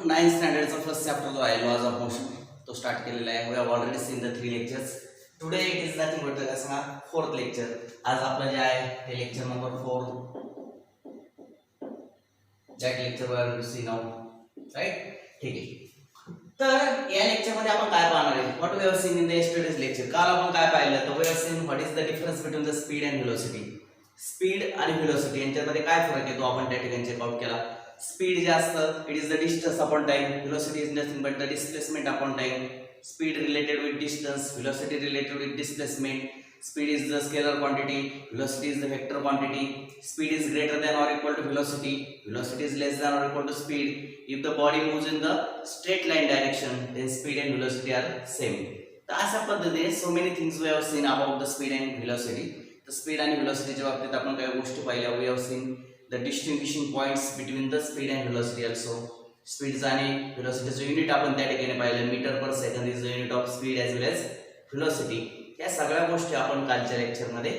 9th स्टँडर्डचा first chapter जो आहे laws of motion तो स्टार्ट केलेला आहे. We have already seen the 3 lectures. Today it is nothing but the सांगा 4th lecture. आज आपलं जे आहे ते lecture number 4. That lecture we are to see now, right? ठीक आहे. तर या लेक्चर मध्ये आपण काय पाहणार आहे? What we have seen in the yesterday's lecture. काल आपण काय पाहिलं? तर we have seen what is the difference between the speed and velocity. Speed आणि व्हेलोसिटी यांच्यामध्ये काय फरक आहे तो आपण त्या ठिकाणी चेक आउट केला. स्पीड जे असतं it is the distance upon time, velocity is nothing but the displacement upon time. Speed related with distance, velocity related with displacement. Speed is the scalar quantity, velocity is the vector quantity. Speed is greater than or equal to velocity, velocity is less than or equal to speed. If the body moves in the straight line direction, then speed and velocity are same. तर अशा पद्धतीने so many things we have seen about the speed and velocity. तर speed आणि velocity च्या बाबतीत आपण काही गोष्टी पाहिल्या. We have seen the distinguishing points between the speed and velocity also. Speed आणि velocity चे युनिट आपण त्या ठिकाणी पाहिलं. Metre per second is the unit of speed as well as velocity. या सगळ्या गोष्टी आपण कालच्या लेक्चर मध्ये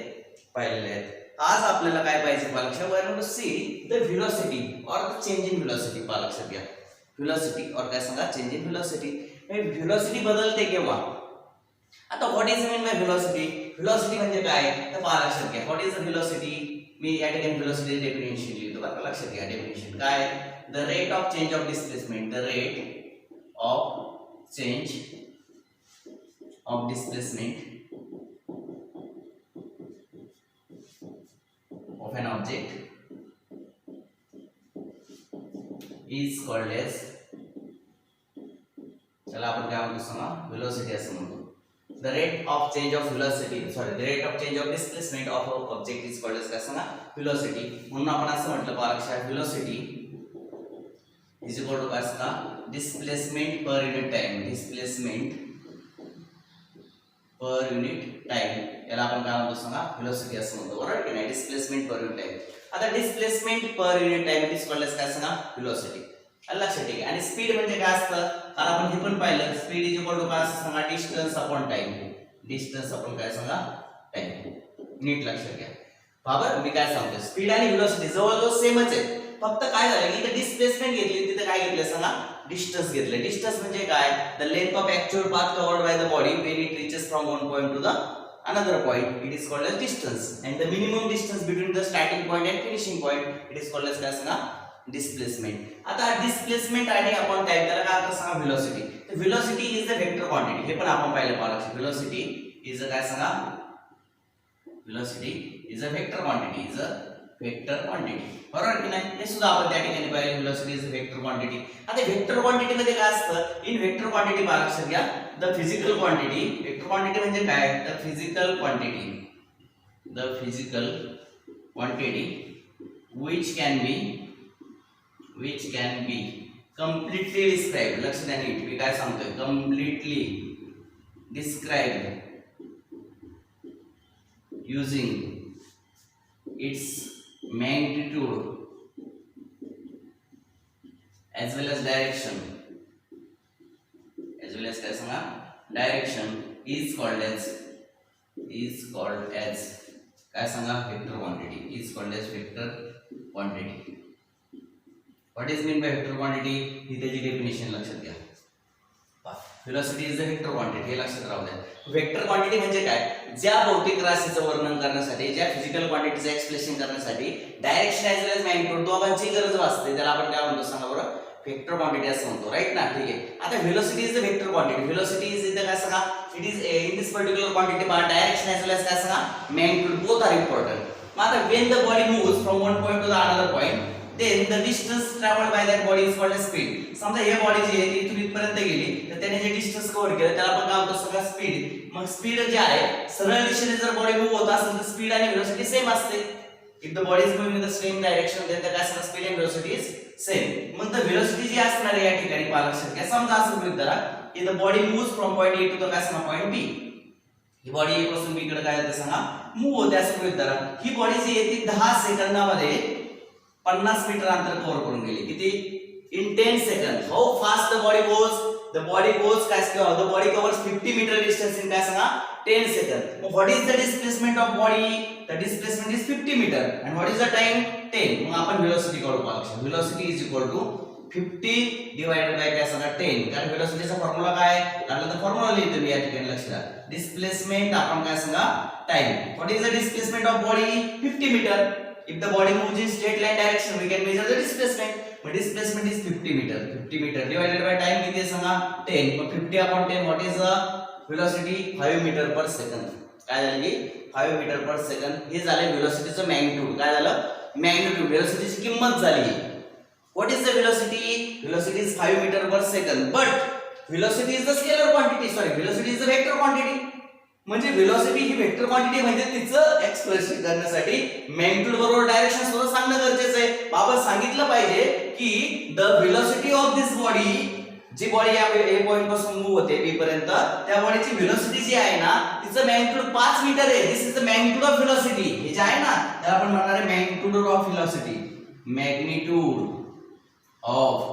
पाहिलेल्या आहेत. आज आपल्याला काय पाहिजे पालक्षात? We are going to see the velocity और द चेंज इन व्हेलोसिटी. पालक्षात घ्या व्हेलोसिटी और काय सांगा चेंज इन व्हेलोसिटी. व्हेलोसिटी बदलते केव्हा? आता what is mean by velocity? Velocity म्हणजे काय तर पालक्षात घ्या. What is the velocity? मी या ठिकाणी व्हेलोसिटी डेफिनेशन लिहितो बरं. लक्षात घ्या डेफिनेशन काय? The rate of change of displacement. The rate of change of displacement of an object is called as, चला आपण काय म्हणतो सांगा velocity असं म्हणतो. the rate of change of velocity, sorry, the rate of change of displacement of an object is called as काय सांगा velocity. म्हणून आपण असं म्हटलं पालक्षात velocity is equal to काय सांगा displacement per unit time. displacement पर युनिट टाइम याला आपण काय म्हणतो सांगा व्हेलोसिटी असं म्हणतो. बरोबर की नाही? Displacement per unit time. आता displacement per unit time is called as काय सांगा व्हेलोसिटी. लक्षात ठेवा. आणि स्पीड म्हणजे काय असतं? कारण आपण हे पण पाहिलं स्पीड इज इक्वल टू काय असं सांगा distance upon time. Distance upon काय सांगा टाइम. नीट लक्षात घ्या. बाबा मी काय सांगतो स्पीड आणि व्हेलोसिटी जवळजवळ सेमच आहे. फक्त काय झालं की इथे डिस्प्लेसमेंट घेतली तिथे काय घेतलं सांगा डिस्टन्स घेतलं. डिस्टन्स म्हणजे काय? The length of actual path covered by the body when it reaches from one point to the another point it is called as distance. And the minimum distance between the starting point and finishing point it is called as काय सांगा displacement. आता displacement आणि आपण time त्याला काय असं सांगा velocity. तर velocity is the vector quantity. हे पण आपण पाहिलं पाहिलं. व्हेलोसिटी इज अ काय सांगा velocity is a vector quantity. Is a vector quantity. बरोबर की नाही? हे सुद्धा आपण त्या ठिकाणी पाहिलं velocity is a vector quantity. आता वेक्टर क्वांटिटी मध्ये काय असतं? इन वेक्टर क्वांटिटी लक्षात घ्या the physical quantity. Vector quantity म्हणजे काय? The physical quantity. The physical quantity which can be completely described. लक्षात द्या नीट मी काय सांगतोय. completely described using its magnitude as well as direction काय सांगा direction is called as काय सांगा vector quantity. is called as vector quantity. what is mean by vector quantity? ही त्याची definition लक्षात घ्या. Velocity is the vector quantity. हे लक्षात राहू द्या. वेक्टर क्वांटिटी म्हणजे काय? ज्या भौतिक राशीचं वर्णन करण्यासाठी ज्या फिजिकल क्वांटिटीचं एक्सप्रेशन करण्यासाठी direction as well as magnitude दोघांची गरज असते. त्याला आपण काय म्हणतो सांगा बरं वेक्टर क्वांटिटी असं म्हणतो. राईट ना? ठीक आहे. आता velocity is the vector quantity. Velocity is the काय सांगा it is in this particular quantity by direction as well as काय सांगा मॅग्निट्यूड बोथ आर इम्पॉर्टंट. मग आता when the body moves from one point to the another point then the distance traveled by that body is called as speed. समजा हे body जी आहे ती इथून इथपर्यंत गेली तर त्याने जे डिस्टन्स कव्हर केलं त्याला आपण काय म्हणतो सगळं स्पीड. मग स्पीड जे आहे सरळ दिशेने जर बॉडी मूव्ह होत असेल तर स्पीड आणि व्हेलोसिटी सेम असते. If the body is moving in the same direction then the काय असणार speed and velocity is same. मग द व्हेलोसिटी जी असणार आहे या ठिकाणी पालक्षात घ्या. समजा असं गृहीत धरा की the body moves from point A to the काय सांगा पॉइंट बी. ही बॉडी ए पासून बी कडे काय होते सांगा मूव्ह होते असं गृहीत धरा. ही बॉडी जी आहे ती 10 सेकंदामध्ये 50 मीटर अंतर कव्हर करून गेली. किती? In 10 second. How fast the body goes? The body goes काय the body covers 50 meter distance in काय सांगा 10 सेकंड. मग what is the displacement of body? The displacement is 50 meter. And what is the time? 10. मग आपण velocity काढू पाहू. Velocity is equal to 50 divided by काय सांगा 10, कारण वेलोसिटीचा फॉर्म्युला काय लागला तर फॉर्म्युला लिहितो मी या ठिकाणी लक्षात. डिस्प्लेसमेंट आपण काय सांगा time. What is the displacement of body 50 meter. If the body moves in straight line direction we can measure the displacement. मग displacement is 50 meter. 50 meter divided by time किती आहे सांगा 10. मग 50 upon 10 what is the velocity 5 metre per second. काय झाली 5 metre per second. हे झाले वेलोसिटीचं magnitude. काय झालं मॅग्निट्यूड वेलोसिटीची किंमत झाली. What is the velocity? Velocity is 5 meter per second. But velocity is the scalar quantity. Sorry, velocity is the vector quantity. म्हणजे velocity ही vector quantity म्हणजे तिचं एक्सप्रेशन करण्यासाठी मॅग्निट्यूड बरोबर डायरेक्शन सुद्धा सांगणं गरजेचं आहे. आपण सांगितलं पाहिजे की the velocity of this body, जी बॉडी या ए पॉइंट पासून मूव्ह होते बी पर्यंत, त्या बॉडीची velocity जी आहे ना तिचं मॅग्निट्यूड 5 मीटर आहे. This is the magnitude of velocity. हे जे आहे ना त्याला आपण म्हणणार आहे magnitude of velocity. Magnitude of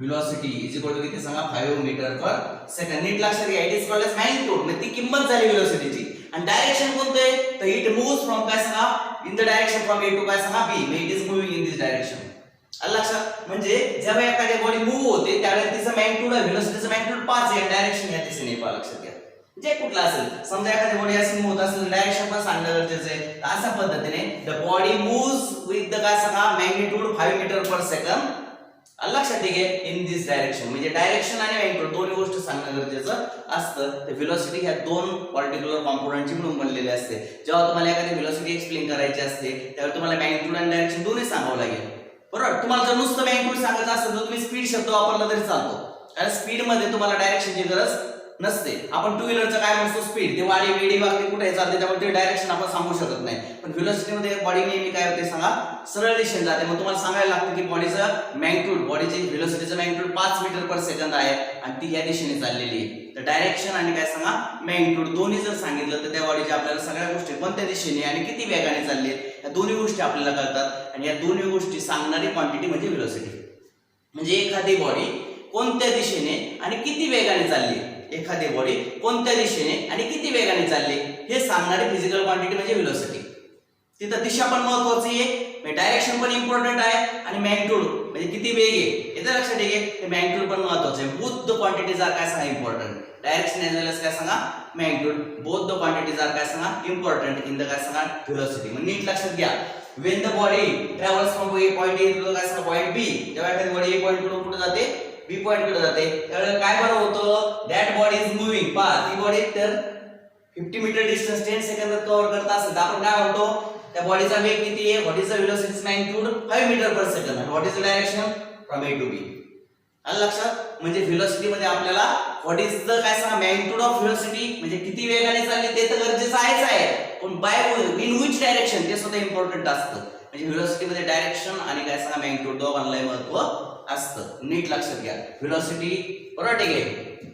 velocity is equal to किती सांगा 5 मीटर पर सेकंड. नीट लक्षात घ्या it is called as magnitude. म्हणजे ती किंमत झाली वेलोसिटीची. आणि डायरेक्शन कोणतं आहे तर इट मूव्स फ्रॉम काय सांगा in the direction from A to काय सांगा बी. म्हणजे it is moving in this direction. आलं लक्षात. म्हणजे जेव्हा एखादी बॉडी मूव्ह होते त्यावेळेस तिचं मॅग्निट्यूड वेलोसिटीचं मॅग्निट्यूड 5 आहे. डायरेक्शन या दिशेने पहा लक्षात घ्या. जे कुठला असेल समजा एखादी बॉडी अशी मूव्ह होत असेल डायरेक्शन पण सांगणं गरजेचं आहे. अशा पद्धतीने the body moves with the काय सांगा मॅग्निट्यूड 5 मीटर पर सेकंड. लक्षात ठेवा इन दिस डायरेक्शन. म्हणजे डायरेक्शन आणि मॅग्निट्यूड दोन्ही गोष्टी सांगणं गरजेचं असतं. तर वेलोसिटी ह्या दोन पर्टिक्युलर कॉम्पोनंटची मिळून बनलेली असते. जेव्हा तुम्हाला एखादी वेलोसिटी एक्सप्लेन करायची असते त्यावेळी तुम्हाला मॅग्निट्यूड आणि डायरेक्शन दोन्ही सांगावं लागेल. बरोबर. तुम्हाला जर नुसतं मॅग्निट्यूड सांगायचं असेल तर तुम्ही स्पीड शब्द वापरला तरी चालतो. कारण स्पीड मध्ये तुम्हाला डायरेक्शनची गरज नसते. आपण टू व्हीलरचं काय म्हणतो स्पीड, ते वाडी वेडी वाकडी कुठे चालते त्यामुळे ते डायरेक्शन आपण सांगू शकत नाही. पण वेलोसिटी मध्ये बॉडी नेहमी काय होते सांगा सरळ दिशेने जाते. मग तुम्हाला सांगायला लागतं की बॉडीचं मॅग्निट्यूड, बॉडीची वेलोसिटीचं मॅग्निट्यूड 5 मीटर पर सेकंद आहे आणि ती या दिशेने चाललेली आहे. तर डायरेक्शन आणि काय सांगा मॅग्निट्यूड दोन्ही जर सांगितलं तर त्या बॉडीच्या आपल्याला सगळ्या गोष्टी कोणत्या दिशेने आणि किती वेगाने चालली या दोन्ही गोष्टी आपल्याला कळतात. आणि या दोन्ही गोष्टी सांगणारी क्वांटिटी म्हणजे वेलोसिटी. म्हणजे एखादी बॉडी कोणत्या दिशेने आणि किती वेगाने चालली, एखादी बॉडी कोणत्या दिशेने आणि किती वेगाने चालली हे सांगणारी फिजिकल क्वांटिटी म्हणजे वेलोसिटी. तिथं दिशा पण महत्त्वाची आहे, डायरेक्शन पण इम्पॉर्टंट आहे आणि मॅग्निट्यूड म्हणजे किती वेग आहे याचं लक्षात ठेवा. मॅग्निट्यूड पण महत्त्वाचं आहे. बोथ द क्वांटिटीज आर काय सांगा important. Direction as well as काय सांगा magnitude. Both the quantities are काय सांगा इम्पॉर्टंट इन द काय सांगा वेलोसिटी. मग नीट लक्षात घ्या. when the body travels from a point A to काय सांगा पॉइंट B, जेव्हा एखादी बॉडी A पॉइंट कडून कुठे जाते B पॉइंट कडे जाते त्यावेळेला काय बरं होतं दॅट बॉडी इज मूव्हिंग. पहा ती बॉडी तर 50 मीटर डिस्टन्स 10 सेकंदात कव्हर करत असेल तर आपण काय म्हणतो त्या बॉडीचा वेग किती आहे. What is the velocity magnitude 5 metre per second. आणि what is the direction from A to B. आलं लक्षात. म्हणजे वेलोसिटी मध्ये आपल्याला व्हॉट इज द काय सांगा मॅग्निट्यूड ऑफ वेलोसिटी म्हणजे किती वेगाने चालली ते तर गरजेचं आहे, पण बाय इन विच डायरेक्शन ते सुद्धा इम्पॉर्टंट असतं. म्हणजे वेलोसिटी मध्ये डायरेक्शन आणि काय सांगा मॅग्निट्यूड दोघांनाही महत्त्व असतं. नीट लक्षात घ्या. वेलोसिटी बरोबर ठीक आहे.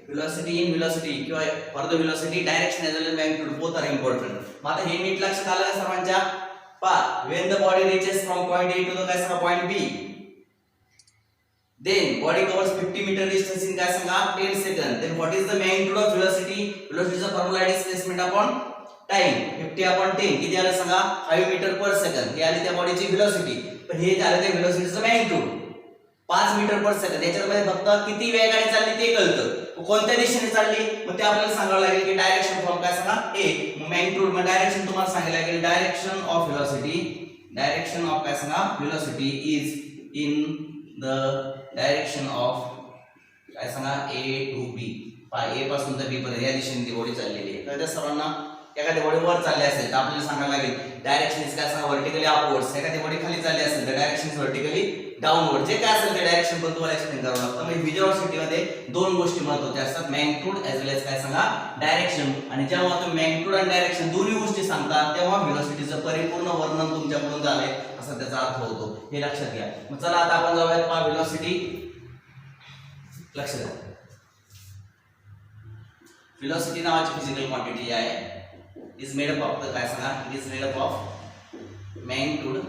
वेलोसिटी इन वेलोसिटी किंवा for the velocity direction as well as magnitude both are important. मग आता हे नीट लक्षात आलं का सर्वांच्या. पहा when the body reaches from point A to the काय सांगा point B, then body covers 50 meter distance in काय सांगा 10 seconds. Then what is the magnitude of velocity? Velocity चा फॉर्म्युला आहे डिस्प्लेसमेंट अपॉन टाइम. 50 upon 10 किती आलं सांगा 5 metre per second. हे आली त्या बॉडीची वेलोसिटी. पण हे झालं त्या वेलोसिटीचं मॅग्निट्यूड 5 मीटर पर सेकंद. याच्यामध्ये फक्त किती वेगाने चालली ते कळतं, कोणत्या दिशेने चालली मग ते आपल्याला सांगावं लागेल की डायरेक्शन फ्रॉम काय सांगा A. मॅग्निट्यूड मग डायरेक्शन तुम्हाला सांगायला लागेल direction of velocity. Direction of काय सांगा velocity is in the direction of काय सांगा A टू B. A पासून तर B पर्यंत या दिशेने ती बॉडी चाललेली आहे. तर त्या सर्वांना एखादी बॉडी वर चालली असेल तर आपल्याला सांगायला लागेल डायरेक्शन इज काय सांगा व्हर्टिकली अपवर्ड्स. एखादी बॉडी खाली चालली असेल तर डायरेक्शन इज व्हर्टिकली डाऊनवर्ड. जे काय असेल ते डायरेक्शन पण तुम्हाला एक्सप्लेन करावं लागतं. म्हणजे व्हिज्युअलिटी मध्ये दोन गोष्टी महत्त्वाच्या असतात, मॅग्निट्यूड एज वेल एज काय सांगा डायरेक्शन. आणि जेव्हा तुम्ही मॅग्निट्यूड आणि डायरेक्शन दोन्ही गोष्टी सांगता तेव्हा वेलोसिटीचं परिपूर्ण वर्णन तुमच्याकडून झालंय असा त्याचा अर्थ होतो. हे लक्षात घ्या. मग चला आता आपण जाऊयात पहा वेलोसिटी. लक्षात घ्या वेलोसिटी नावाची फिजिकल क्वांटिटी आहे is made up of काय सांगा it is made up of magnitude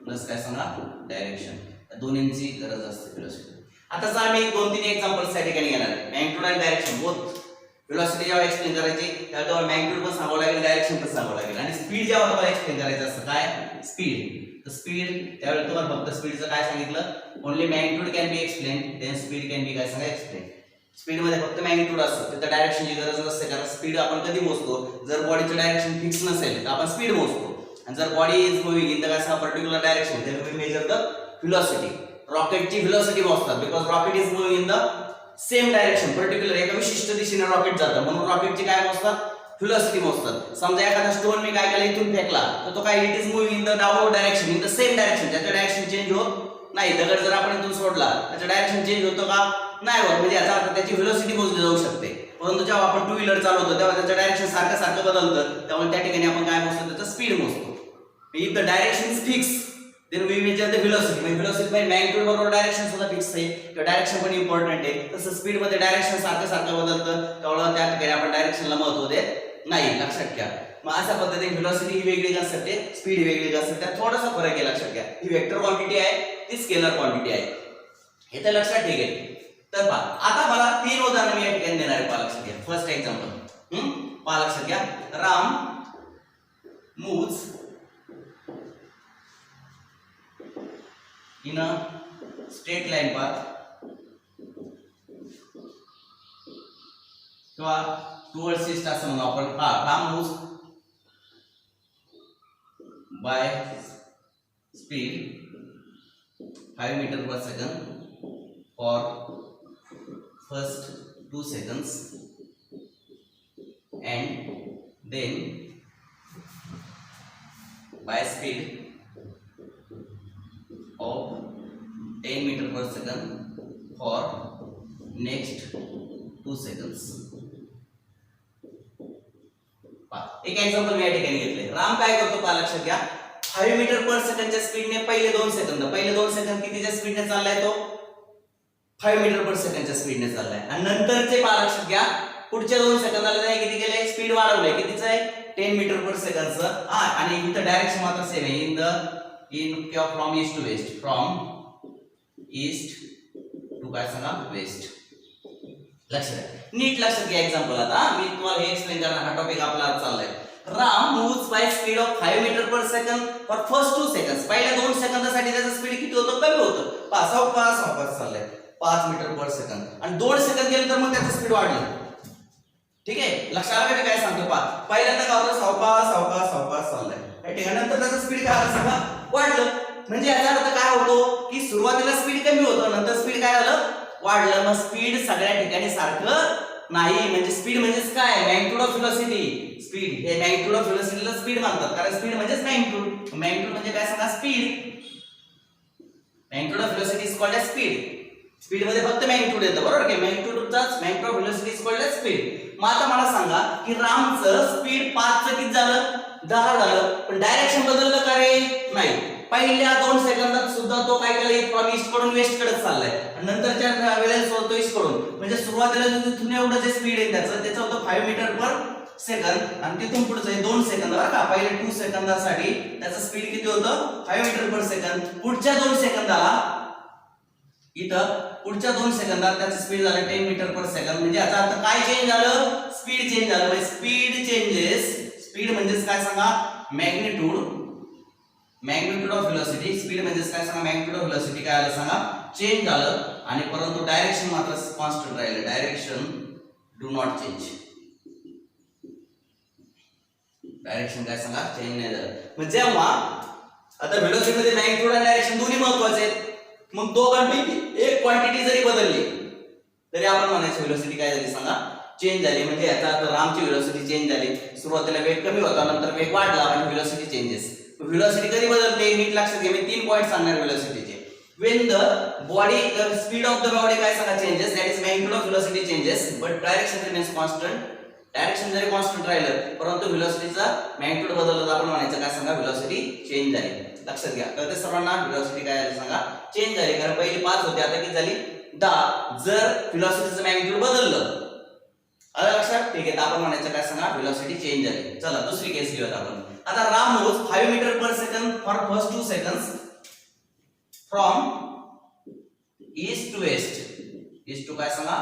plus काय सांगा डायरेक्शन. दोन्हींची गरज असते वेलोसिटी. आता जर आम्ही 2-3 एक्झाम्पल्स या ठिकाणी घेणार आहे मॅग्निट्यूड आणि डायरेक्शन बोथ व्हेलॉसिटी जेव्हा एक्सप्लेन करायची त्यावेळेला तुम्हाला मॅग्निट्यूड पण सांगावं लागेल, डायरेक्शन पण सांगावं लागेल. आणि स्पीड जेव्हा तुम्हाला एक्सप्लेन करायचं असतं काय स्पीड, तर स्पीड त्यावेळेला तुम्हाला फक्त स्पीडचं काय सांगितलं, only magnitude can be explain, then speed can be काय सांगा एक्सप्लेन. स्पीड मध्ये फक्त मॅग्निट्यूड असतं, तिथं डायरेक्शनची गरज नसते, कारण स्पीड आपण कधी मोजतो, जर बॉडीचं डायरेक्शन फिक्स नसेल तर आपण स्पीड मोजतो, आणि जर body is moving in the काय सांगा particular direction then we measure the velocity. रॉकेटची व्हेलॉसिटी मोजतात, because rocket is moving in the same direction, particular एका विशिष्ट दिशेने रॉकेट जातं, म्हणून रॉकेटची काय मोजतात, व्हेलॉसिटी मोजतात. समजा एखादा स्टोन मी काय केला इथून फेकला तर तो काय it is moving in the downward direction, in the same direction, त्याचं डायरेक्शन चेंज होत नाही. दगड जर आपण इथून सोडला त्याचं डायरेक्शन चेंज होतं का, नाही होत, म्हणजे याचा अर्थ त्याची व्हेलॉसिटी मोजली जाऊ शकते. परंतु जेव्हा आपण टू व्हीलर चालवतो तेव्हा त्याचं डायरेक्शन सारखं बदलतं, त्यामुळे त्या ठिकाणी आपण काय मोजतो, त्याचं स्पीड मोजतो. If the direction is fix then we measure the velocity. म्हणजे व्हेलॉसिटी मध्ये मॅग्निट्यूड बरोबर डायरेक्शन सुद्धा फिक्स आहे किंवा डायरेक्शन पण इम्पॉर्टंट आहे, तसं स्पीड मध्ये डायरेक्शन सारखं बदलतं, त्यामुळे त्या ठिकाणी आपण डायरेक्शनला महत्त्व देत नाही, लक्षात घ्या. मग अशा पद्धतीने व्हेलॉसिटी ही वेगळी कन्सेप्ट आहे, स्पीड ही वेगळी कन्सेप्ट आहे, थोडासा फरक आहे, लक्षात घ्या. ही वेक्टर क्वांटिटी आहे, ती स्केलर क्वांटिटी आहे, हे तर लक्षात ठीक आहे. तर पहा आता मला 3 उदाहरणं मी या ठिकाणी देणार आहे, पहा लक्षात घ्या. फर्स्ट एक्झाम्पल पहा लक्षात घ्या. Ram moves in a straight line path किंवा towards east असं म्हणू आपण. Ram moves by speed 5 meter per second for first 2 seconds and then by speed of 10 meter per second for next 2 seconds. एक एक्झाम्पल मी या ठिकाणी घेतले. राम काय करतो पहा लक्षात घ्या. 5 मीटर पर सेकंडच्या स्पीडने पहिले 2 सेकंद कितीच्या स्पीडने चाललाय तो 5 मीटर पर सेकंडच्या स्पीडने चाललाय, आणि नंतरचे पहा लक्षात घ्या पुढच्या 2 सेकंदाला त्याने किती केले, स्पीड वाढवले, कितीचं आहे 10 मीटर पर सेकंडचं. आणि इथं डायरेक्शन मात्र सेम आहे, इन किंवा from east to west, from east to काय सांगा वेस्ट. लक्षात नीट लक्षात घ्या एक्झाम्पल. आता मी तुम्हाला हे एक्सप्लेन करणार, हा टॉपिक आपला चाललाय. Ram moves by speed of 5 metre per second for first 2 seconds. पहिल्या 2 सेकंदासाठी त्याचं स्पीड किती होतं, कमी होतं, सावकाश चाललंय 5 मीटर पर सेकंड, आणि 2 सेकंद गेले तर मग त्याचं स्पीड वाढलं. ठीक आहे, लक्षात आलं काय सांगतो पहा. पहिल्यांदा काय होतं, सावकाश चाललाय, ठीक आहे, नंतर त्याचं स्पीड काय झालं सांगा, वाढलं. म्हणजे याचा अर्थ काय होतो की सुरुवातीला स्पीड कमी होतं, नंतर स्पीड काय झालं, वाढलं. मग स्पीड सगळ्या ठिकाणी सारखं नाही, म्हणजे स्पीड म्हणजेच काय, मॅग्निट्यूड ऑफ व्हेलॉसिटी. स्पीड हे मॅग्निट्यूड ऑफ व्हेलॉसिटीला स्पीड म्हणतात, कारण स्पीड म्हणजेच मॅग्निट्यूड म्हणजे काय सांगा speed. Magnitude of velocity is called as speed. Speed मध्ये फक्त मॅग्निट्यूड येतं, बरोबर की magnitude of velocity is called as speed. मग आता मला सांगा की रामचं स्पीड 5 चं किती झालं, 10 झालं, पण डायरेक्शन बदललं का रे, नाही. पहिल्या 2 सेकंदात सुद्धा तो काय केलं, फ्रॉम ईस्ट कडून वेस्ट कडे चाललाय, आणि नंतरच्या वेळेला सोडतो ईस्ट कडून. म्हणजे सुरुवातीला तिथून एवढं जे स्पीड आहे त्याचं होतं 5 मीटर पर सेकंद, आणि तिथून पुढचं 2 सेकंद बरं का, पहिले 2 सेकंदासाठी त्याचं स्पीड किती होतं 5 मीटर पर सेकंद. पुढच्या 2 सेकंदाला पुढच्या 2 सेकंदात त्याचं स्पीड झालं 10 मीटर पर सेकंद. म्हणजे याचा अर्थ काय चेंज झालं, स्पीड चेंज झालं. म्हणजे स्पीड चेंजेस, स्पीड म्हणजेच काय सांगा मॅग्निट्यूड ऑफ व्हेलॉसिटी. स्पीड म्हणजेच काय सांगा मॅग्निट्यूड ऑफ व्हेलॉसिटी काय आलं सांगा, चेंज झालं, आणि परंतु डायरेक्शन मात्र कॉन्स्टंट राहिलं. Direction do not change, direction काय सांगा चेंज नाही झालं. म्हणजे जेव्हा आता व्हेलॉसिटी मध्ये मॅग्निट्यूड आणि डायरेक्शन दोन्ही महत्त्वाचे आहेत, मग दोघांपैकी एक क्वांटिटी जरी बदलली तरी आपण म्हणायचं व्हेलॉसिटी काय झाली सांगा चेंज झाली. म्हणजे याचा अर्थ रामची व्हेलॉसिटी चेंज झाली. सुरुवातीला वेग कमी होता, नंतर वेग वाढला, आणि व्हेलॉसिटी चेंजेस. व्हेलॉसिटी कधी बदलते नीट लक्षात घ्या. मी 3 पॉइंट सांगणार व्हेलॉसिटीचे. when the speed of the body काय सांगा changes, that is magnitude of velocity changes but direction remains constant. Direction जरी कॉन्स्टंट राहिलं परंतु व्हेलॉसिटीचा मॅग्निट्यूड बदलला तर आपण म्हणायचं काय सांगा व्हेलॉसिटी चेंज झाली. लक्षात घ्या. तर ते सर्वांना व्हेलॉसिटी काय झाली सांगा चेंज झाली, कारण पहिली 5 होती आता किती झाली 10. जर व्हेलॉसिटीचं मॅग्निट्यूड बदललं आलं लक्षात, ठीक आहे, तर आपण म्हणायचं काय सांगा व्हेलॉसिटी चेंज झाली. चला दुसरी केस घेऊयात आपण. आता Ram moves 5 metre per second for first 2 seconds from east to west. East to काय सांगा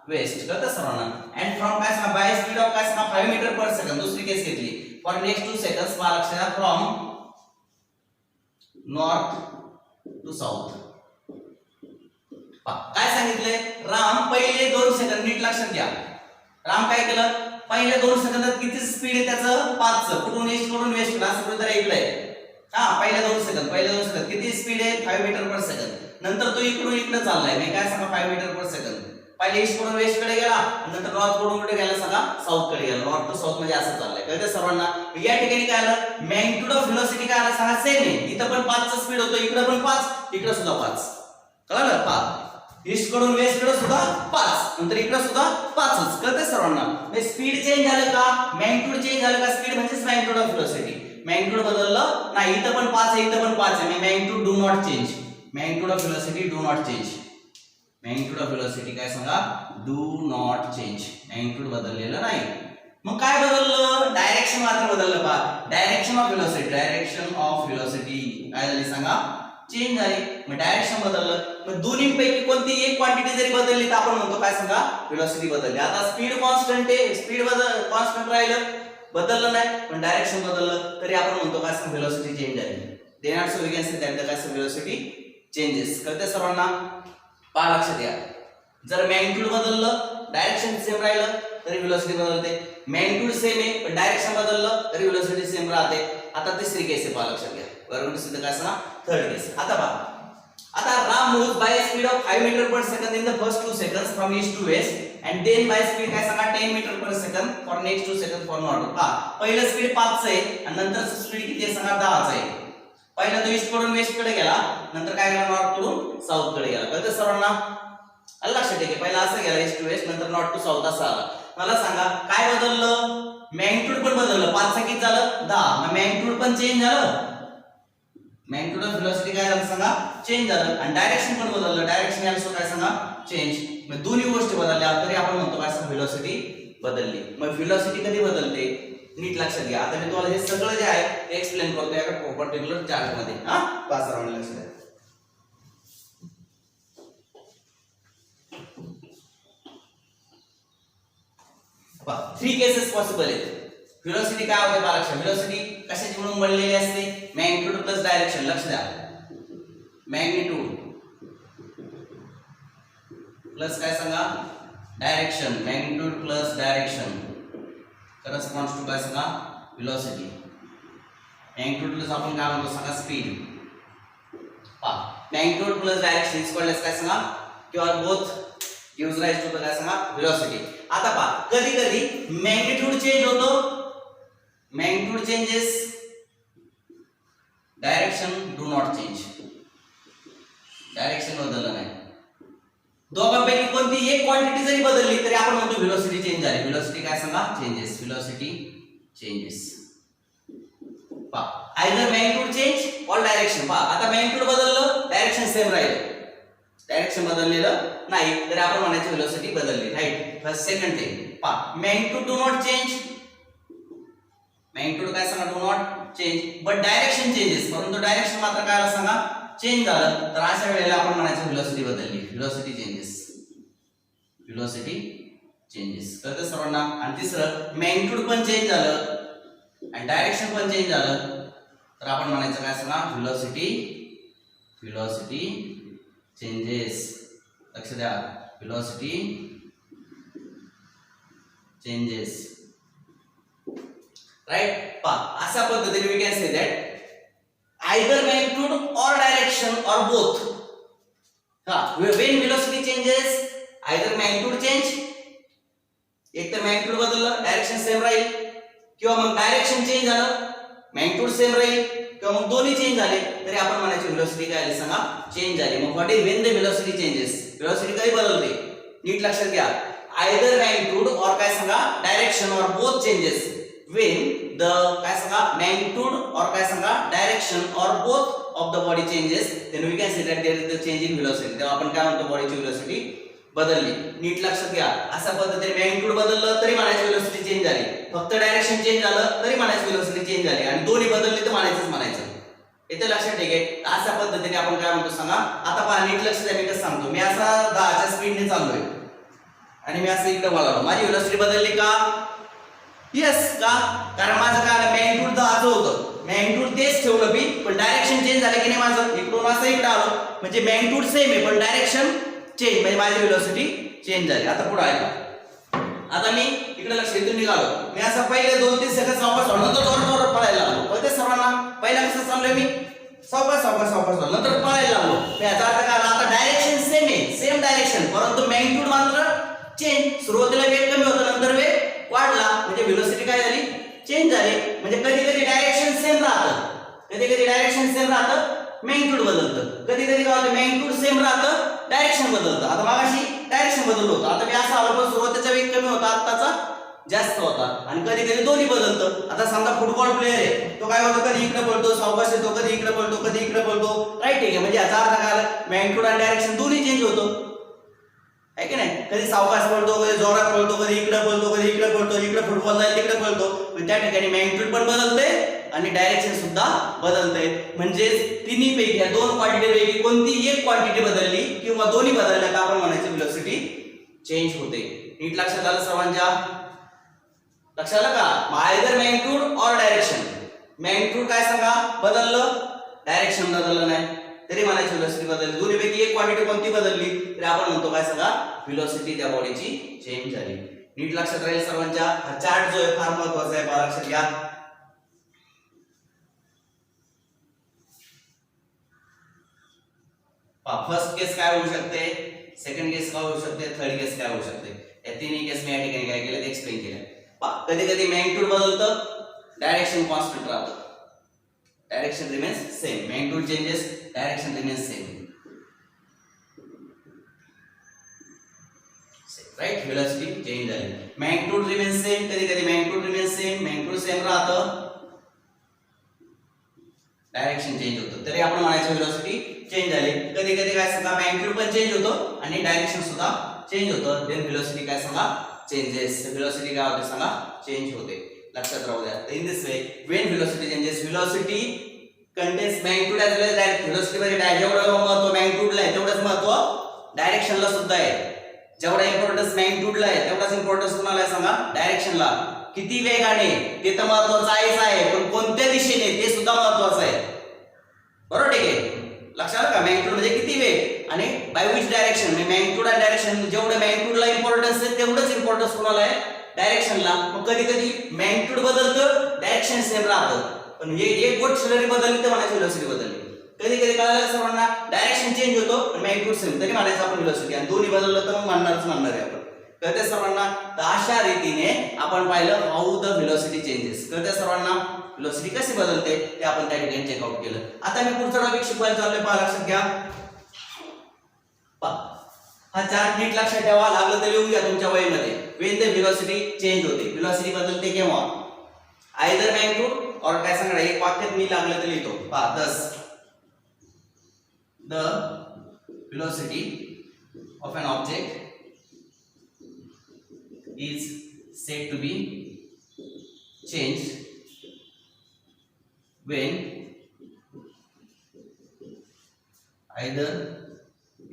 वेस्ट कळतं सर्वांना. अँड फ्रॉम काय सांगा बाय स्पीड ऑफ काय सांगा 5 मीटर पर सेकंद. दुसरी केस घेतली फॉर नेक्स्ट 2 सेकंड्स पहा लक्षात द्या फ्रॉम नॉर्थ टू साऊथ. काय सांगितलंय राम पहिले 2 सेकंद नीट लक्षात घ्या. राम काय केलं पहिले 2 सेकंदात किती स्पीड आहे त्याचं 5 चं कुठून ईस्ट कडून वेस्ट कडे असं तर ऐकलंय. पहिले 2 सेकंद किती स्पीड आहे 5 मीटर पर सेकंद. नंतर तो इकडून इकडे चाललाय मी काय सांगा 5 मीटर पर सेकंद. पहिले ईस्ट कडून वेस्ट कडे गेला नंतर नॉर्थ कडून कुठे गेला सांगा साऊथ कडे गेला. नॉर्थ टू साऊथ म्हणजे असं चाललंय कळतं सर्वांना. या ठिकाणी काय आलं मॅग्निट्यूड ऑफ व्हेलॉसिटी काय आला सांगा सेम आहे. इथं पण 5 चा स्पीड होतो इकडे पण 5 इकडे सुद्धा 5 कळलं. 5 ईस्ट कडून वेस्ट कडे सुद्धा 5 नंतर इकडे सुद्धा 5च कळतं सर्वांना. म्हणजे स्पीड चेंज झालं का मॅग्निट्यूड चेंज झालं का. स्पीड म्हणजे मॅग्निट्यूड ऑफ व्हेलॉसिटी. मॅग्निट्यूड बदललं नाही इथं पण 5 आहे इथं पण 5 आहे. Magnitude do not change. Magnitude of velocity do not change. Magnitude of velocity काय सांगा डू नॉट चेंज. मॅग्निट्यूड बदललेलं नाही. मग काय बदललं डायरेक्शन मात्र बदललं पहा. Direction of velocity. Direction of velocity काय झाली सांगा चेंज झाली. मग डायरेक्शन बदललं. मग दोन्हीपैकी कोणती एक क्वांटिटी जरी बदलली तर आपण म्हणतो काय सांगा व्हेलॉसिटी बदलली. आता स्पीड कॉन्स्टंट आहे स्पीड कॉन्स्टंट राहिलं बदललं नाही पण डायरेक्शन बदललं तरी आपण म्हणतो काय सांगा व्हेलॉसिटी चेंज झाली. Then also we can say that the काय सांगा व्हेलॉसिटी चेंजेस कळते सर्वांना. पहा लक्षात द्या जर मॅग्निट्यूड बदललं डायरेक्शन सेम राहिलं तरी व्हेलॉसिटी बदलते. मॅग्निट्यूड सेम आहे पण डायरेक्शन बदललं तरी व्हेलॉसिटी सेम राहते. आता तिसरी केस आहे पहा लक्षात घ्या. बरोबर सिद्ध काय सांगा थर्ड केस. आता पहा आता Ram moves by speed of 5 metre per second in the first 2 seconds from east to west and then by speed काय सांगा 10 metre per second for next 2 second for north. पहा पहिलं स्पीड 5 चं आहे आणि नंतरचं स्पीड किती आहे सांगा 10 चं आहे. पहिला तो ईस्ट कडून वेस्ट कडे गेला नंतर काय गेला नॉर्थ कडून साऊथ कडे गेला कळतं सर्वांना. लक्षात ठेवा पहिला असं गेला ईस्ट टू वेस्ट नंतर नॉर्थ टू साऊथ असा आला. मला सांगा काय बदललं मॅग्निट्यूड पण बदललं 5 चं किती झालं 10. मग मॅग्निट्यूड पण चेंज झालं. मॅग्निट्यूड ऑफ व्हेलॉसिटी काय झालं सांगा चेंज झालं आणि डायरेक्शन पण बदललं. डायरेक्शन ऑल्सो काय सांगा चेंज. मग दोन्ही गोष्टी बदलल्या तरी आपण म्हणतो काय सांगा व्हेलॉसिटी बदलली. मग व्हेलॉसिटी कधी बदलते नीट लक्षात घ्या. आता मी तुम्हाला हे सगळं जे आहे ते एक्सप्लेन करतो एका पर्टिक्युलर चार्ट मध्ये. पास राऊंड लक्षात द्या. पहा 3 केसेस पॉसिबल आहेत. व्हेलॉसिटी काय होते पहा लक्षात. व्हेलॉसिटी कशाची म्हणून बनलेली असते मॅग्निट्यूड प्लस डायरेक्शन. लक्ष द्या मॅग्निट्यूड प्लस काय सांगा direction. Magnitude plus direction corresponds to काय सांगा व्हेलॉसिटी. मॅग्निट्यूड प्लस आपण काय म्हणतो सांगा स्पीड. पहा magnitude plus direction is called as काय सांगा किंवा बोथ गिव्स राइज टू काय सांगा व्हेलॉसिटी. आता पहा कधी कधी मॅग्निट्यूड चेंज होतो magnitude changes direction do not change. Direction बदललं नाही. दोघांपैकी कोणती एक क्वांटिटी जरी बदलली तरी आपण म्हणतो व्हेलॉसिटी चेंज झाली. व्हेलॉसिटी काय सांगा चेंजेस. Velocity changes. पहा either magnitude change or direction. पहा आता मॅग्निट्यूड बदललं डायरेक्शन सेम राहील. डायरेक्शन बदललेलं नाही तरी आपण म्हणायचं व्हेलॉसिटी बदलली राईट. फर्स्ट सेकंड थिंग पहा magnitude do not change. Magnitude काय सांगा do not change but direction changes. परंतु डायरेक्शन मात्र काय सांगा चेंज झालं तर अशा वेळेला आपण म्हणायचं व्हेलॉसिटी बदलली. Velocity changes. व्हेलॉसिटी चेंजेस कळतं सर्वांना. आणि तिसरं मॅग्निट्यूड पण चेंज झालं आणि डायरेक्शन पण चेंज झालं तर आपण म्हणायचं काय सांगा व्हेलॉसिटी चेंजेस. लक्ष द्या व्हेलॉसिटी चेंजेस राइट. पहा अशा पद्धतीने we can say that either magnitude or direction or both. When velocity changes either magnitude change एक तर magnitude बदललं डायरेक्शन सेम राहील किंवा मग डायरेक्शन चेंज झालं magnitude सेम राहील किंवा मग दोन्ही चेंज झाले तरी आपण म्हणायची व्हेलॉसिटी काय झाली सांगा चेंज झाली. मग what is when the velocity changes. Velocity कधी बदलते नीट लक्षात घ्या. either magnitude or काय सांगा direction or both changes when the काय सांगा magnitude or काय सांगा direction or both of the body changes then we can say that there is the change in velocity. तेव्हा आपण काय म्हणतो बॉडीची व्हेलॉसिटी बदलली. नीट लक्षात घ्या. अशा पद्धतीने मॅग्निट्यूड बदललं तरी म्हणायची व्हेलॉसिटी चेंज झाली. फक्त डायरेक्शन चेंज झालं तरी म्हणायची व्हेलॉसिटी चेंज झाली आणि दोन्ही बदलले तर म्हणायचं. इथे लक्षात ठेवा. अशा पद्धतीने आपण काय म्हणतो सांगा. आता पहा नीट लक्ष द्या मी कसं सांगतो. मी असा 10च्या स्पीडने चाललोय आणि मी असं इकडे वळालो, माझी व्हेलॉसिटी बदलली का? यस. का? कारण माझं काय मॅग्निट्यूड 10 होतं, मॅग्निट्यूड तेच ठेवलं मी, पण डायरेक्शन चेंज झालं की नाही माझं, इकडून असं इकडे आलो, म्हणजे मॅग्निट्यूड सेम आहे पण डायरेक्शन चेंज, म्हणजे माझी व्हेलॉसिटी चेंज झाली. आता पुढे ऐका, आता मी इकडे लक्ष इथून निघालो, मी असं पहिले 2-3 सेकंद सावकाश वाढलो, नंतर जोरात पळायला लागलो. कळते सर्वांना? पहिला कसं चाललोय मी सावकाश सावकाश सावकाश वाढलो, नंतर पळायला लागलो. याचा अर्थ काय? आता डायरेक्शन सेम आहे, सेम डायरेक्शन, परंतु मॅग्निट्यूड मात्र चेंज. सुरुवातीला वेग कमी होता, नंतर वेग वाढला, म्हणजे व्हेलॉसिटी काय झाली? चेंज झाली. म्हणजे कधी कधी डायरेक्शन सेम राहतं, कधी कधी डायरेक्शन सेम राहतं, मॅग्निट्यूड बदलतं. कधी कधी काय होतं? मॅग्निट्यूड सेम राहतं, डायरेक्शन बदलतं. आता मागाशी डायरेक्शन बदललं होतं, आता मी असं आलो, पण सुरुवातीचा वेग कमी होता, आत्ताचा जास्त होता. आणि कधी कधी दोन्ही बदलतं. आता समजा फुटबॉल प्लेअर आहे, तो काय होतो? कधी इकडे पळतो, सावकाश येतो, कधी इकडे पळतो, कधी इकडे पळतो. राईट आहे. म्हणजे याचा अर्थ काय? मॅग्निट्यूड आणि डायरेक्शन दोन्ही चेंज होतं, आहे की नाही? कधी सावकाश पळतो, कधी जोरात पळतो, कधी इकडे पळतो, कधी इकडे पळतो, इकडे फुटबॉल जाईल तिकडे पळतो. म्हणजे त्या ठिकाणी मॅग्निट्यूड पण बदलते आणि डायरेक्शन सुद्धा बदलते. म्हणजे तिन्ही पैकी या दोन क्वांटिटी पैकी कोणती एक क्वांटिटी बदलली किंवा दोन्ही बदलल्या तर आपण म्हणायचं व्हेलॉसिटी चेंज होते. नीट लक्षात आलं सर्वांच्या? लक्षात आलं का? आयदर मॅग्निट्यूड और डायरेक्शन. मॅग्निट्यूड काय सांगा बदललं, डायरेक्शन बदललं नाही, तरी म्हणायची व्हेलॉसिटी बदलली. दोन्ही पैकी एक क्वांटिटी कोणती बदलली तरी आपण म्हणतो काय सांगा? व्हेलॉसिटी त्या बॉडीची चेंज झाली. नीट लक्षात राहील सर्वांच्या? हा चार्ट जो आहे फार महत्त्वाचा आहे, फार लक्षात घ्या. फर्स्ट केस काय होऊ शकते, सेकंड केस काय होऊ शकते, थर्ड केस काय होऊ शकते, या तिन्ही केस मी या ठिकाणी काय केलं एक्सप्लेन केलं. कधी कधी मॅग्निट्यूड बदलतं, डायरेक्शन कॉन्स्टंट राहतं, direction remains same. Magnitude changes, direction remains same. Right? Velocity change झाली. मॅग्निट्यूड रिमेन्स सेम, कधी कधी magnitude remains same, magnitude same राहतं, डायरेक्शन चेंज होतं, तरी आपण म्हणायचं व्हेलॉसिटी चेंज झाली. कधी कधी काय सांगा मॅग्निट्यूड पण चेंज होतं आणि डायरेक्शन सुद्धा चेंज होतं, देन व्हेलॉसिटी काय सांगा? चेंजेस. व्हेलॉसिटी काय होते सांगा? चेंज होते. लक्षात राहू द्या. In this way when velocity changes, velocity contains magnitude as well as direct. Velocity मध्ये जेवढं महत्त्व मॅग्निट्यूडला आहे तेवढंच महत्त्व डायरेक्शनला सुद्धा आहे. जेवढा इम्पॉर्टन्स मॅग्निट्यूडला आहे तेवढाच इम्पॉर्टन्स कुणाला आहे सांगा? डायरेक्शनला. किती वेगाने ते तर महत्त्वाचं आहे, पण कोणत्या दिशेने ते सुद्धा महत्त्वाचं आहे. बरोबर? ठीक आहे. लक्षात का? मॅग्निट्यूड म्हणजे किती वेग आणि बाय विच डायरेक्शन. म्हणजे मॅग्निट्यूड आणि डायरेक्शन, जेवढं मॅग्निट्यूडला इम्पॉर्टन्स आहे तेवढंच इम्पॉर्टन्स कुणाला आहे? डायरेक्शनला. मग कधी कधी मॅग्निट्यूड बदलतं, डायरेक्शन सेम राहतं, पण हे एक गोष्ट जरी बदलली तर म्हणायची व्हेलॉसिटी बदलली. कधी कधी कळालं सर्वांना? डायरेक्शन चेंज होतो पण मॅग्निट्यूड सेम, तरी म्हणायचं आपण व्हेलॉसिटी. आणि दोन्ही बदललं तर मग म्हणणार आहे आपण. कळते सर्वांना? तर अशा रीतीने आपण पाहिलं हाऊ द व्हेलॉसिटी चेंजेस. कळते सर्वांना? व्हेलॉसिटी कशी बदलते ते आपण त्या ठिकाणी चेकआउट केलं. आता मी पुढचा टॉपिक शिकवायला चाललोय, पहा लक्षात घ्या. हा चार्ट नीट लक्षात ठेवा, लागलं तर लिहून घ्या तुमच्या वहीमध्ये. व्हेन द व्हेलॉसिटी चेंज होते, व्हेलॉसिटी बदलते केव्हा? आयदर मॅग्निट्यूड और काय सांगणार एक वाक्यात मी लागलं तर लिहितो. पहा, दस the velocity of an object is said to be changed when either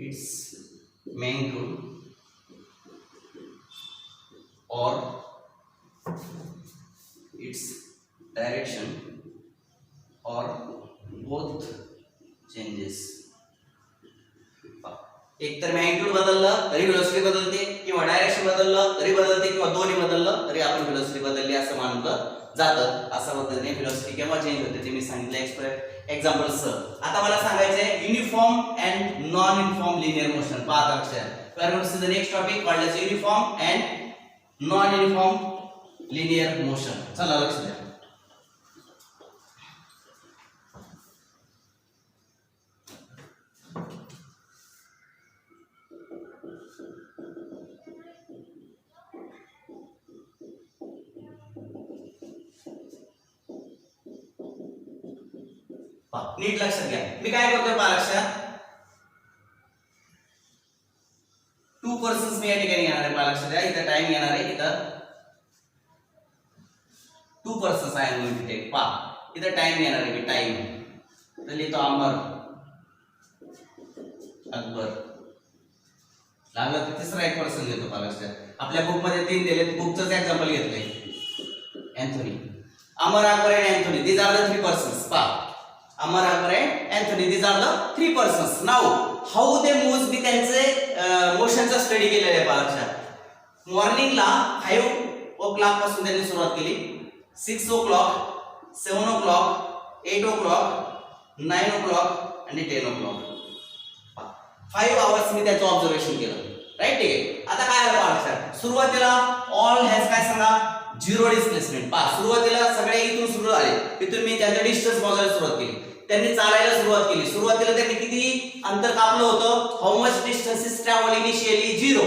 its magnitude or its direction or both changes. एक तर मॅग्निट्यूड बदललं तरी व्हेलॉसिटी बदलते, किंवा डायरेक्शन बदललं तरी बदलते, किंवा दोन्ही बदललं तरी आपण व्हेलॉसिटी बदलली असं मानलं जातं. अशा पद्धतीने व्हेलॉसिटी केव्हा चेंज होते ते मी सांगितलं एक्झाम्पल सह. आता मला सांगायचंय uniform and non uniform linear motion. पहा लक्षात, we are going to see the next topic called as uniform and non uniform linear motion. चला लक्ष द्या. नीट लक्षात घ्या. मी काय करतोय पहा लक्षात. टू पर्सन्स मी या ठिकाणी येणार आहे. पहा लक्षात घ्या, इथं टाइम येणार आहे, इथं two persons I am going to take. पहा इथं टाइम येणार आहे, मी टाइम तर लिहितो अमर, अकबर, लागलं तर तिसरा एक पर्सन घेतो पालक. आपल्या बुक मध्ये 3 दिलेत, बुकचंच एक्झाम्पल घेतलंय. Anthony, Amar, Akbar and Anthony, these are the 3 persons. पा Amar, Akbar and Anthony, these are the 3 persons. Now how they moves, मी त्यांचे मोशनचा स्टडी केलेला आहे पालक. मॉर्निंगला 5 o'clock पासून त्यांनी सुरुवात केली, 6 o'clock, 7 o'clock, 8 o'clock, 9 o'clock आणि 10 o'clock. 5 hours मी त्याचं ऑब्झर्वेशन केलं. राईट, ठीक आहे. आता काय आलं पाहा, सुरुवातीला ऑल हॅज काय सांगा, 0 डिस्प्लेसमेंट. पहा सुरुवातीला सगळे इथून सुरू झाले, इथून मी त्यांचं डिस्टन्स मोजायला सुरुवात केली. त्यांनी चालायला सुरुवात केली. सुरुवातीला त्यांनी किती अंतर कापलं होतं, how much distance is travel initially, 0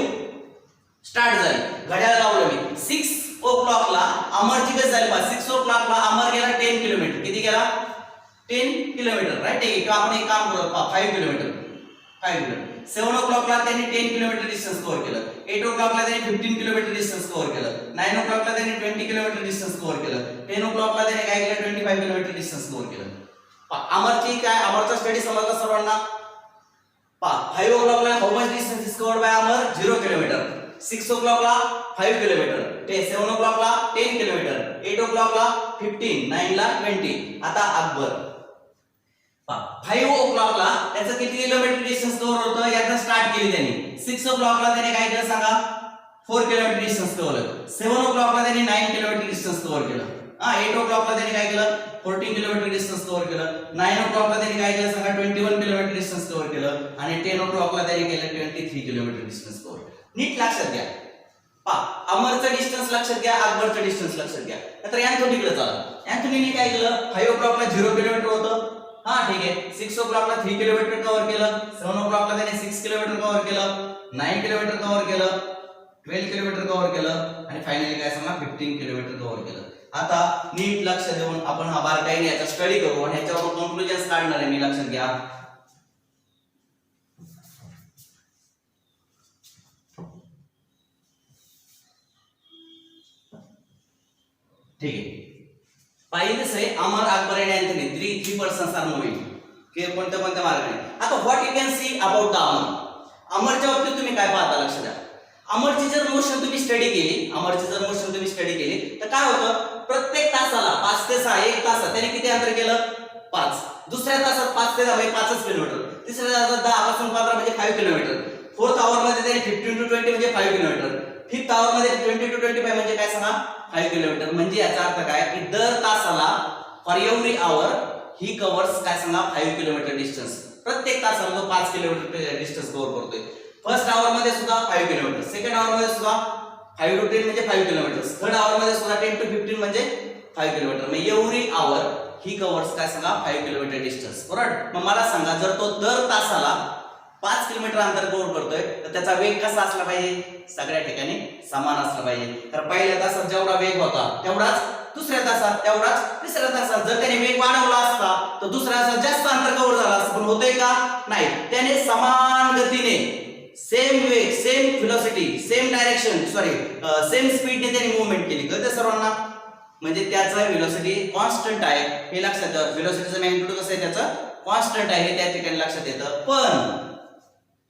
start झाली. घड्याळ लावलं मी 6 o'clock ला अमरची कशी झाली, 6 o'clock ला अमर गेला 10 किलोमीटर. किती गेला, 10 किलोमीटर. राईट, ठीक आहे. किंवा आपण एक काम करू, 5 किलोमीटर. 7 o'clock ला त्यांनी 10 किलोमीटर डिस्टन्स कव्हर केलं. 8 o'clock ला त्यांनी 15 किलोमीटर डिस्टन्स कव्हर केलं. 9 o'clock ला त्यांनी 20 किलोमीटर डिस्टन्स कव्हर केलं. 10 o'clock ला त्यांनी काय केलं, 25 किलोमीटर डिस्टन्स कव्हर केलं. अमरची काय, अमरचा स्टडी समजला सर्वांना. 5 o'clock ला how much distance is covered bye Amar, 0 kilometre. 6 o'clock ला 5 किलोमीटर. 7 o'clock ला 10 किलोमीटर. 8 o'clock ला 15, 9 ला 20. आता अकबर 5 o'clock ला त्याचं किती किलोमीटर डिस्टन्स कव्हर होतं, याचा स्टार्ट केली त्यांनी. 6 o'clock ला त्याने काय केलं सांगा, 4 किलोमीटर डिस्टन्स कव्हर केलं. 7 o'clock ला त्याने 9 किलोमीटर डिस्टन्स कव्हर केलं. 8 o'clock ला त्याने काय केलं, 14 किलोमीटर डिस्टन्स कव्हर केलं. 9 o'clock ला त्याने काय केलं सांगा, 21 किलोमीटर डिस्टन्स कव्हर केलं. आणि 10 o'clock ला त्याने केलं 23 किलोमीटर डिस्टन्स कव्हर. नीट लक्षात घ्या, अमरचं डिस्टन्स लक्षात घ्या, अकबरचं डिस्टन्स लक्षात घ्या. नंतर अँथोनीकडे चला. अँथोनीने काय केलं, 5 o'clock ला 0 किलोमीटर होतं. ठीक आहे. 6 o'clock ला 3 किलोमीटर कव्हर केलं. 7 o'clock ला त्याने 6 किलोमीटर कव्हर केलं. 9 किलोमीटर कव्हर केलं. 12 किलोमीटर कव्हर केलं. आणि फायनली काय सांगा, 15 किलोमीटर कव्हर केलं. आता नीट लक्ष देऊन आपण हा बारकाईने याचा स्टडी करू आणि ह्याच्यावर कन्क्लुजन्स काढणार आहे मी. लक्षात घ्या, ठीक आहे. पाहिजे say Amar, Akbar and Anthony, 3 persons are moving. कोणत्या कोणत्या मार्गाने. आता what you can see about the Amar. अमरच्या बाबतीत तुम्ही काय पाहता, लक्षात द्या. अमरची जर मोशन तुम्ही स्टडी केली, तर काय होतं, प्रत्येक तासाला 5 ते 6, 1 तासात त्याने किती अंतर केलं, 5. दुसऱ्या तासात 5 ते 10 5 किलोमीटर. तिसऱ्या तासात 10 पासून 15 म्हणजे 5 किलोमीटर. 4th hour मध्ये त्याने 15 to 20 म्हणजे 5 किलोमीटर. 5th hour मध्ये 20 to 25 म्हणजे काय सांगा, 5 किलोमीटर. म्हणजे याचा अर्थ काय की दर तासाला for every hour he covers काय सांगा 5 किलोमीटर डिस्टन्स. प्रत्येक तासाला तो 5 किलोमीटर डिस्टन्स कव्हर करतोय. फर्स्ट आवर मध्ये सुद्धा 5 किलोमीटर, सेकंड आवर मध्ये सुद्धा 5 to 10 म्हणजे 5 किलोमीटर, थर्ड आवर मध्ये सुद्धा 10 to 15 म्हणजे 5 किलोमीटर. म्हणजे एव्हरी आवर ही कव्हर्स काय सांगा 5 किलोमीटर डिस्टन्स. बरोबर. मग मला सांगा, जर तो दर तासाला 5 किलोमीटर अंतर कव्हर करतोय तर त्याचा वेग कसा असला पाहिजे, सगळ्या ठिकाणी समान असला पाहिजे. तर पहिल्या तासात जेवढा वेग होता तेवढाच दुसऱ्या तासात, तेवढाच तिसऱ्या तासात. जर त्याने वेग वाढवला असता तर दुसऱ्या तासात जास्त अंतर कव्हर झालं असतं, पण होतंय का, नाही. त्याने समान गतीने, सेम वेग, same velocity, same direction, same स्पीडने त्याने मूव्हमेंट केली. कळतं सर्वांना. म्हणजे त्याचा व्हेलॉसिटी कॉन्स्टंट आहे हे लक्षात घ्या. व्हेलॉसिटीचं मॅग्निट्यूड कसं आहे, त्याचं कॉन्स्टंट आहे हे त्या ठिकाणी लक्षात येतं. पण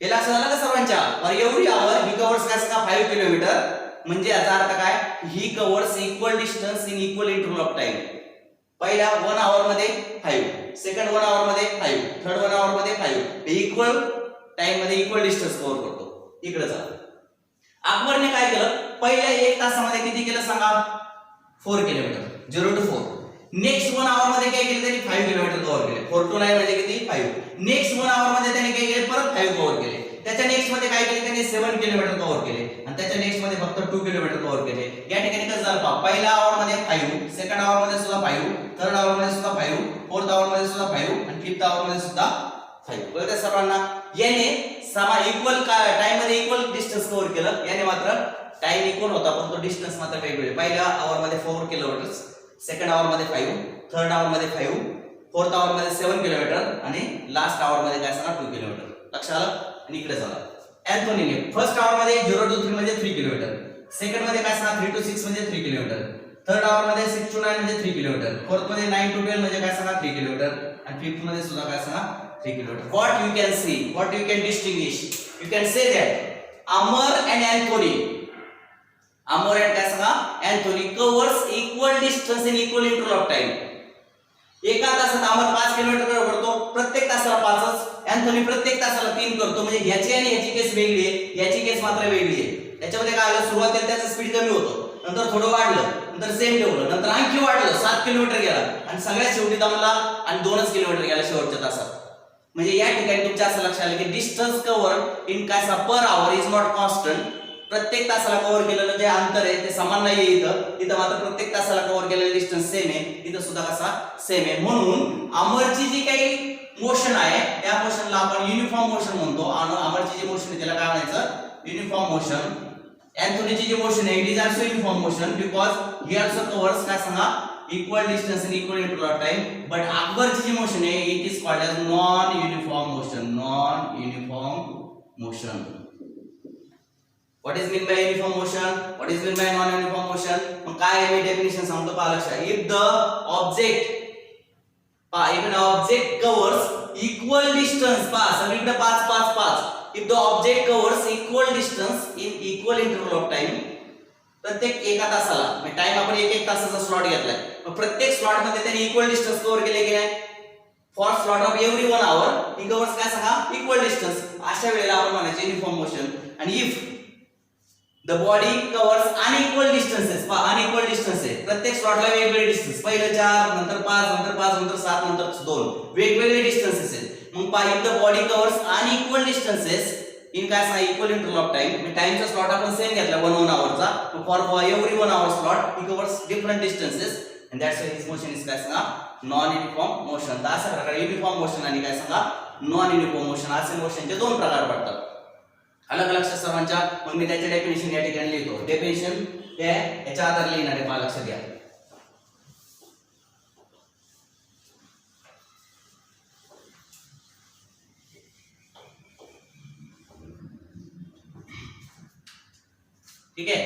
हे लक्षात आलं का सर्वांच्या, for every hour he covers काय सांगा 5 किलोमीटर. म्हणजे याचा अर्थ काय, he covers equal distance in equal interval of time. पहिल्या 1 आवर मध्ये 5, सेकंड 1 आवर मध्ये 5, थर्ड 1 आवर मध्ये 5. इक्वल टाइम मध्ये इक्वल डिस्टन्स कव्हर करतो. इकडे चला. अकबरने काय केलं, पहिल्या 1 तासामध्ये किती केलं सांगा, 4 किलोमीटर, 0 to 4. नेक्स्ट 1 आवर मध्ये काय केलं त्यांनी, 5 किलोमीटर कव्हर केले. 4 to 9 म्हणजे किती, 5. नेक्स्ट 1 आवर मध्ये त्यांनी काय केले, परत 5 कव्हर केले. त्याच्या नेक्स्ट मध्ये काय केले त्यांनी, 7 किलोमीटर कव्हर केले. आणि त्याच्या नेक्स्ट मध्ये फक्त 2 किलोमीटर कव्हर केले. या ठिकाणी कसं झालं पहा, पहिल्या आवर मध्ये 5, सेकंड आवर मध्ये सुद्धा 5, थर्ड आवर मध्ये सुद्धा 5, फोर्थ आवर मध्ये सुद्धा 5 आणि फिफ्थ आवर मध्ये सुद्धा 5. कळतं सर्वांना. याने समान इक्वल टाइम मध्ये इक्वल डिस्टन्स कव्हर केलं. याने मात्र टाइम इक्वल होता पण तो डिस्टन्स मात्र वेगवेगळे. पहिल्या आवर मध्ये 4 किलोमीटर, सेकंड आवर मध्ये 5, थर्ड आवर मध्ये 5, फोर्थ आवर मध्ये 7 किलोमीटर आणि लास्ट आवर मध्ये काय सांगा 2 किलोमीटर. लक्षात आलं. आणि इकडे चला. अँथोनीने फर्स्ट आवर मध्ये 0 to 3 म्हणजे 3 किलोमीटर, सेकंड मध्ये काय सांगा 3 to 6 म्हणजे 3 किलोमीटर, थर्ड आवर मध्ये 6 to 9 म्हणजे 3 किलोमीटर, फोर्थ मध्ये 9 to 12 म्हणजे काय सांगा 3 किलोमीटर आणि फिफ्थ मध्ये सुद्धा काय सांगा 3 kilometre. What you can C, what you can distinguish, you can say that Amar and Anthony, Amar and काय सांगा Anthony covers equal distance in equal interval of time. एका तासात अमर 5 किलोमीटर करतो, प्रत्येक तासाला 5च. अँथोनी प्रत्येक तासाला 3 करतो. म्हणजे ह्याची आणि ह्याची केस वेगळी आहे, याची केस मात्र वेगळी आहे. याच्यामध्ये काय आलं, सुरुवातीला त्याचं स्पीड कमी होतं, नंतर थोडं वाढलं, नंतर सेम ठेवलं, नंतर आणखी वाढलं, 7 किलोमीटर गेला आणि सगळ्यात शेवटी दमला आणि 2च किलोमीटर गेला शेवटच्या तासात. म्हणजे या ठिकाणी तुमच्या असं लक्षात आलं की डिस्टन्स कव्हर इन काय per hour is not constant. प्रत्येक तासाला कव्हर केलेलं जे अंतर आहे ते समान नाहीये. इथं मात्र प्रत्येक तासाला कव्हर केलेलं डिस्टन्स सेम आहे, इथं सुद्धा कसा सेम आहे. म्हणून अमरची जी काही मोशन आहे त्या मोशनला आपण युनिफॉर्म मोशन म्हणतो. आणि अमरची जी मोशन आहे त्याला काय म्हणायचं, युनिफॉर्म मोशन. अँथोनीची जी मोशन आहे it is also uniform motion because he also covers काय सांगा equal distance in equal interval of time. But अकबरची जी मोशन आहे it is called as non uniform motion, non uniform motion. What is mean by uniform motion? What is mean by non-uniform motion? मग काय आहे मी definition सांगतो पहा लक्षात. If the object if an object covers equal distance सगळीकडे 5 5 5. If the object covers equal distance in equal interval of time, प्रत्येक एका तासाला म्हणजे टाइम आपण एक तासाचा स्लॉट घेतलाय, मग प्रत्येक स्लॉट मध्ये त्याने इक्वल डिस्टन्स कव्हर केले की नाही. For slot of every 1 hour he covers काय सांगा इक्वल डिस्टन्स. अशा वेळेला आपण म्हणायचे युनिफॉर्म मोशन. आणि if the body covers unequal distances, unequal distances, प्रत्येक स्लॉटला वेगवेगळे डिस्टन्स, पहिलं 4 नंतर 5 नंतर 5 नंतर 7 नंतर 2 वेगवेगळे डिस्टन्सेस आहेत. मग पहा if the body covers unequal distances in काय सांगा इक्वल इंटरवल ऑफ टाइम. म्हणजे टाइमचा स्लॉट आपण सेम घेतला 1 आवरचा, for every 1 hour slot he covers different distances and that's why his motion is काय सांगा नॉन युनिफॉर्म मोशन. तर अशा प्रकारे युनिफॉर्म मोशन आणि काय सांगा नॉन युनिफॉर्म मोशन असे मोशनचे दोन प्रकार पडतात. अलग अलग सर्वांच्या. मग मी त्याचे डेफिनेशन या ठिकाणी लिहितो. डेफिनेशन याच्या आधारे लिहिणार आहे, मला लक्षात घ्या. ठीक आहे.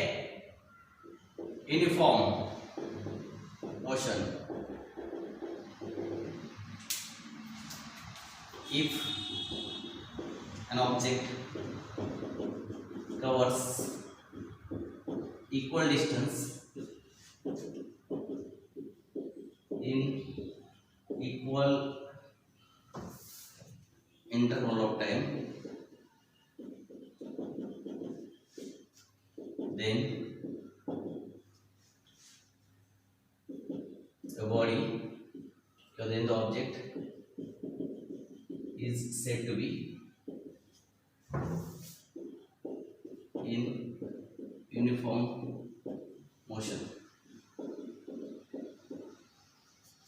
Uniform motion if an object covers equal distance in equal interval of time, then the body or then the object is said to be in uniform motion.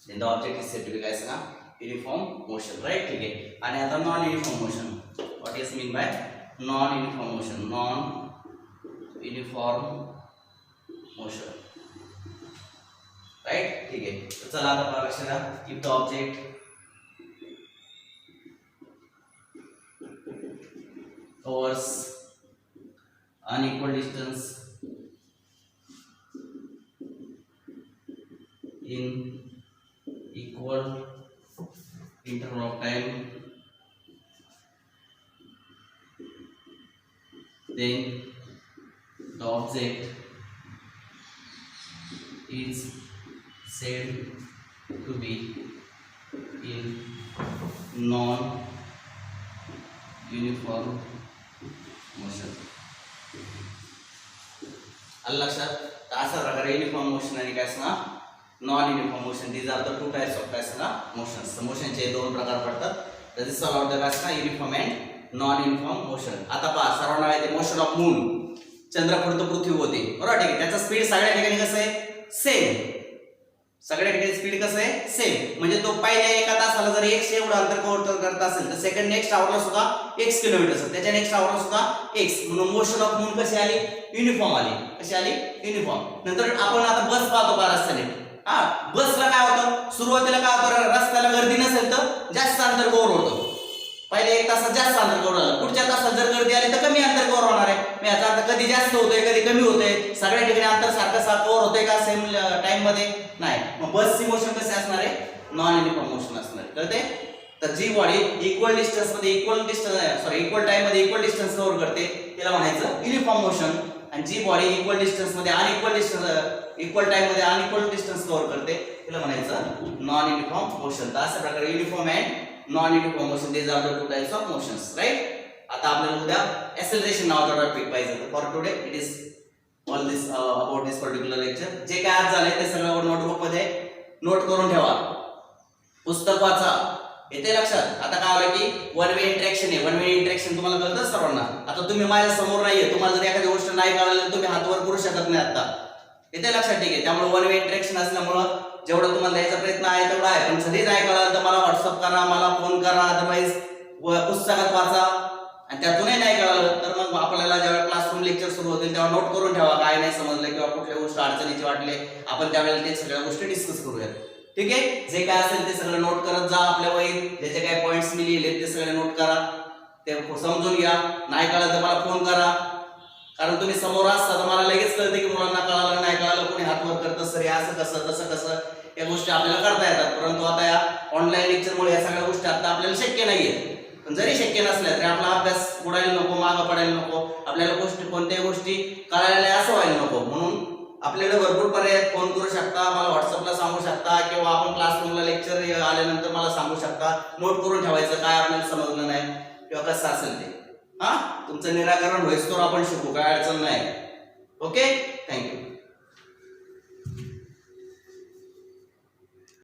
Then the object is said to be काय सांगा uniform motion, right? ठीक आहे. आणि आता non uniform motion. What is mean by non uniform motion? Non uniform motion, right? ठीक आहे. चला आता पहा लक्षात घ्या. If the object covers unequal distance in equal interval of time, then the object is said to be in non-uniform motion. लक्षात. अशा प्रकारे युनिफॉर्म मोशन आणि काय सांगा non uniform motion. These are the two types of काय सांगा motions. मोशनचे दोन प्रकार पडतात. तर दिस ऑल ऑफ द काय सांगा uniform and non uniform motion. आता पहा सर्वांना माहिती मोशन ऑफ मून, चंद्र फिरतो पृथ्वी होते बरोबर. ठीक आहे. त्याचा स्पीड सगळ्या ठिकाणी कसं आहे सेम. सगळ्या ठिकाणी स्पीड कसं आहे सेम. म्हणजे तो पहिल्या एका तासाला जर 100 एवढं अंतर कव्हर करत असेल तर सेकंड नेक्स्ट आवरला सुद्धा x किलोमीटर असेल, त्याच्या नेक्स्ट आवरला सुद्धा x. म्हणून मोशन ऑफ मून कशी आली युनिफॉर्म आली. कशी आली युनिफॉर्म. नंतर आपण आता बस पाहतो बा रस्त्याने. बसला काय होतं सुरुवातीला काय होतं रस्त्याला गर्दी नसेल तर जास्त अंतर कव्हर होतं. पहिले 1 तासात जास्त अंतर कव्हर झालं, पुढच्या तासात जर गर्दी आली तर कमी अंतर कव्हर होणार आहे. मग याचा अर्थ कधी जास्त होतोय कधी कमी होतोय. सगळ्या ठिकाणी अंतर सारखं कव्हर होतंय का सेम टाइम मध्ये नाही. मग बसची मोशन कशी असणार आहे नॉन युनिफॉर्म मोशन असणार आहे. कळते. तर जी बॉडी इक्वल डिस्टन्स मध्ये इक्वल टाइम मध्ये इक्वल डिस्टन्स कव्हर करते त्याला म्हणायचं युनिफॉर्म मोशन, आणि जी बॉडी इक्वल डिस्टन्स मध्ये इक्वल टाइम मध्ये अनइक्वल डिस्टन्स कव्हर करते त्याला म्हणायचं नॉन युनिफॉर्म मोशन. तर अशा प्रकारे uniform and non uniform motion these are the two types of motions, right. आता आपल्याला उद्या एक्सेलरेशन नावाचा टॉपिक पाहिजे. For today it is all this about this particular lecture. जे काय आज झाले ते सगळं नोटबुक मध्ये नोट करून ठेवा, पुस्तक वाचा. येते लक्षात. आता काय आलं की वन वे इंटरॅक्शन आहे. वन वे इंटरॅक्शन तुम्हाला कळतं सर्वांना. आता तुम्ही माझ्या समोर नाहीये, तुम्हाला जर एखादी गोष्ट नाही कळाली तुम्ही हात वर करू शकत नाही आता. येते लक्षात, ठीक आहे. त्यामुळे वन वे इंटरॅक्शन असल्यामुळं जेवढं तुम्हाला द्यायचा प्रयत्न आहे तेवढा आहे. पण जरी नाही कळालं तर मला व्हॉट्सअप करा, मला फोन करा, अदरवाईज पुस्तकात वाचा. आणि त्यातूनही नाही कळालं तर मग आपल्याला जेव्हा क्लासरूम लेक्चर सुरू होतील तेव्हा नोट करून ठेवा. काय नाही समजलं किंवा कुठल्या गोष्ट अडचणीची वाटले आपण त्यावेळेला ते सगळ्या गोष्टी डिस्कस करूयात. ठीक आहे. जे काय असेल ते सगळं नोट करत जा आपल्या वहीत. ज्याचे काय पॉइंट्स मी लिहिले ते सगळे नोट करा, ते समजून घ्या. नाही कळलं तर मला फोन करा, कारण तुम्ही समोर असता तर मला लगेच कळते की मुलांना कळालं नाही कळालं, कोणी हात वर करतं सर असं कसं तसं कसं, या गोष्टी आपल्याला करता येतात. परंतु आता या ऑनलाईन लेक्चरमुळे या सगळ्या गोष्टी आता आपल्याला शक्य नाहीये. पण जरी शक्य नसल्या तरी आपला अभ्यास बुडायला नको, मागं पडायला नको. आपल्याला कोणत्याही गोष्टी कळायला असं व्हायला नको. म्हणून आपल्याकडे भरपूर पर्याय. फोन करू शकता, मला व्हॉट्सअपला सांगू शकता, किंवा आपण क्लासरूमला लेक्चर आल्यानंतर मला सांगू शकता. नोट करून ठेवायचं काय आपल्याला समजलं नाही किंवा कसं असेल ते. तुमचं निराकरण होईस्तोवर आपण शिकू, काय अडचण नाही. Okay, thank you.